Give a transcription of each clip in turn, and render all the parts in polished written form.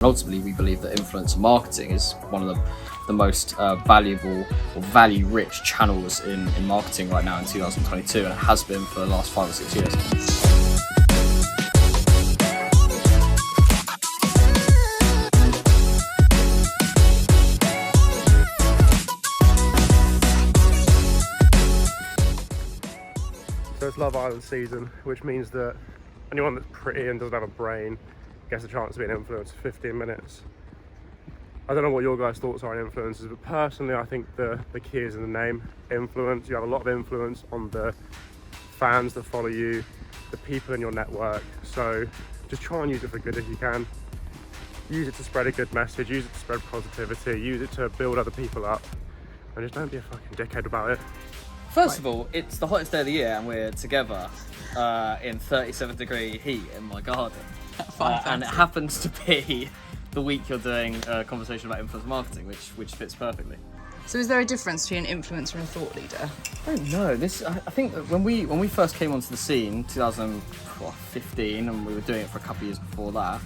Ultimately, we believe that influencer marketing is one of the most valuable or value-rich channels in marketing right now in 2022, and it has been for the last 5 or 6 years. So it's Love Island season, which means that anyone that's pretty and doesn't have a brain gets a chance to be an influencer for 15 minutes. I don't know what your guys' thoughts are on influencers, but personally I think the key is in the name, influence. You have a lot of influence on the fans that follow you, the people in your network, so just try and use it for good if you can. Use it to spread a good message, use it to spread positivity, use it to build other people up, and just don't be a fucking dickhead about it. First of all, it's the hottest day of the year and we're together in 37-degree heat in my garden. And it happens to be the week you're doing a conversation about influencer marketing, which fits perfectly. So is there a difference between an influencer and a thought leader? I don't know. I think that when we first came onto the scene, 2015, and we were doing it for a couple of years before that,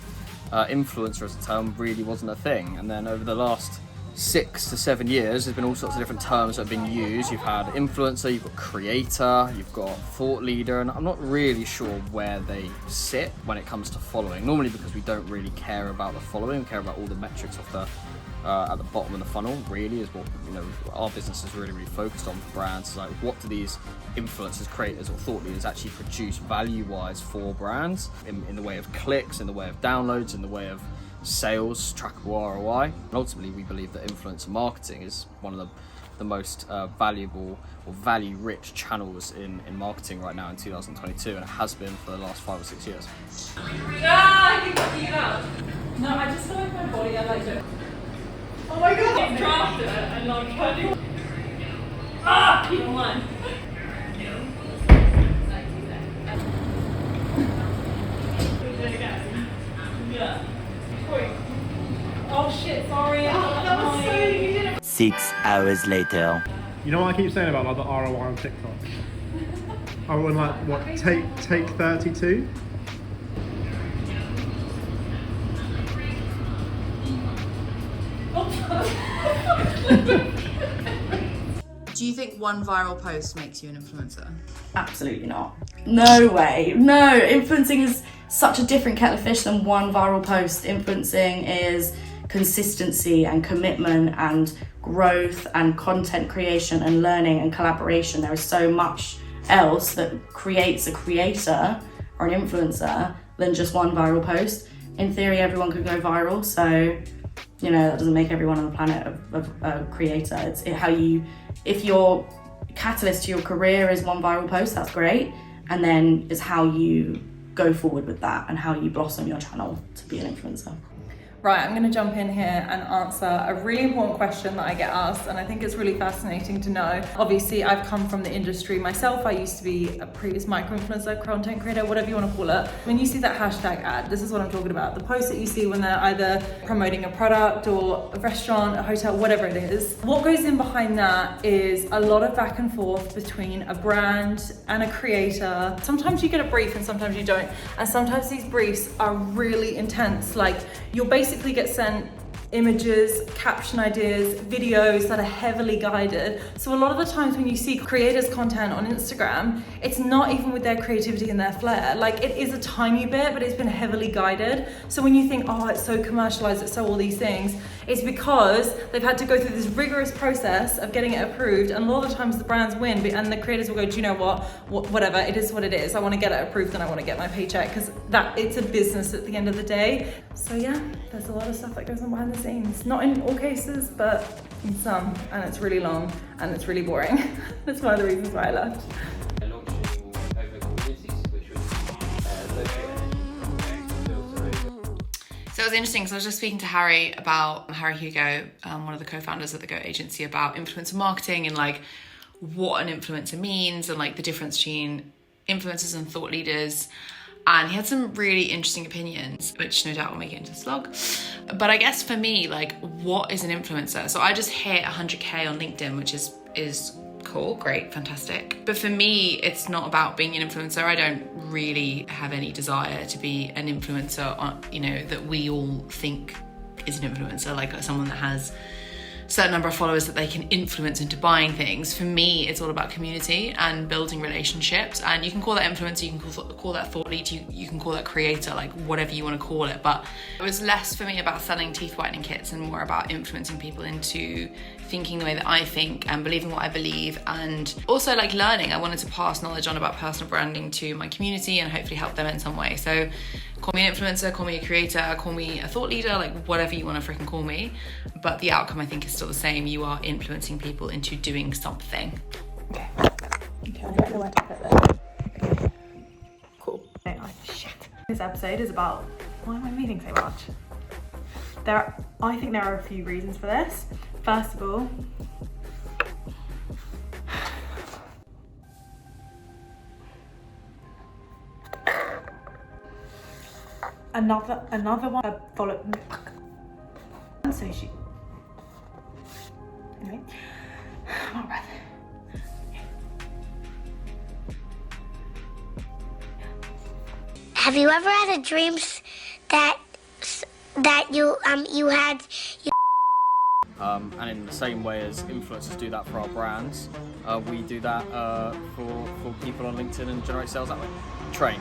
influencer as a term really wasn't a thing. And then over the last 6 to 7 years, there's been all sorts of different terms that have been used. You've had influencer, you've got creator, you've got thought leader, and I'm not really sure where they sit when it comes to following. Normally because we don't really care about the following, we care about all the metrics of the at the bottom of the funnel. Really is what our business is really focused on for brands. Is like, what do these influencers, creators, or thought leaders actually produce value-wise for brands in the way of clicks, in the way of downloads, in the way of sales, trackable ROI. And ultimately, we believe that influencer marketing is one of the most valuable or value-rich channels in marketing right now in 2022, and it has been for the last 5 or 6 years. I keep fucking it out. No, I just feel like my body, I like it. Oh my god! I've dropped it and I'm trying to... Ah! Keep on. Yeah. Oh shit, sorry. That was so you did it. 6 hours later. You know what I keep saying about like the ROI on TikTok? I would like, what, take 32? Do you think one viral post makes you an influencer? Absolutely not. No way. No, influencing is such a different kettle of fish than one viral post. Influencing is consistency and commitment and growth and content creation and learning and collaboration. There is so much else that creates a creator or an influencer than just one viral post. In theory, everyone could go viral, so that doesn't make everyone on the planet a creator. It's how you, if your catalyst to your career is one viral post, that's great, and then it's how you go forward with that and how you blossom your channel to be an influencer. Right, I'm going to jump in here and answer a really important question that I get asked, and I think it's really fascinating to know. Obviously, I've come from the industry myself. I used to be a previous micro-influencer, content creator, whatever you want to call it. When you see that hashtag ad, this is what I'm talking about. The post that you see when they're either promoting a product or a restaurant, a hotel, whatever it is. What goes in behind that is a lot of back and forth between a brand and a creator. Sometimes you get a brief and sometimes you don't. And sometimes these briefs are really intense. Like, you'll basically get sent images, caption ideas, videos that are heavily guided. So a lot of the times when you see creators' content on Instagram, it's not even with their creativity and their flair. Like, it is a tiny bit, but it's been heavily guided. So when you think, oh, it's so commercialized, it's so all these things, it's because they've had to go through this rigorous process of getting it approved. And a lot of the times the brands win, and the creators will go, do you know what, whatever, it is what it is. I want to get it approved and I want to get my paycheck, because it's a business at the end of the day. So yeah, there's a lot of stuff that goes on behind the scenes. Not in all cases, but in some, and it's really long and it's really boring. That's one of the reasons why I left. So it was interesting because I was just speaking to Harry Hugo, one of the co-founders of the Go agency, about influencer marketing and like what an influencer means and like the difference between influencers and thought leaders. And he had some really interesting opinions, which no doubt will make it into the slog. But I guess for me, like, what is an influencer? So I just hit 100K on LinkedIn, which is cool, great, fantastic. But for me, it's not about being an influencer. I don't really have any desire to be an influencer, you know, that we all think is an influencer, like someone that has a certain number of followers that they can influence into buying things. For me, it's all about community and building relationships. And you can call that influencer, you can call that thought lead, you can call that creator, like whatever you want to call it. But it was less for me about selling teeth whitening kits and more about influencing people into thinking the way that I think and believing what I believe, and also like learning. I wanted to pass knowledge on about personal branding to my community and hopefully help them in some way. So call me an influencer, call me a creator, call me a thought leader, like whatever you want to freaking call me. But the outcome, I think, is still the same. You are influencing people into doing something. Okay, I don't know where to put this. Cool. Very nice. Shit. This episode is about, why am I moving so much? I think there are a few reasons for this. First of all, another one follow. So she. Anyway, one breath. Have you ever had a dream that you had? And in the same way as influencers do that for our brands, we do that for people on LinkedIn and generate sales that way. Train.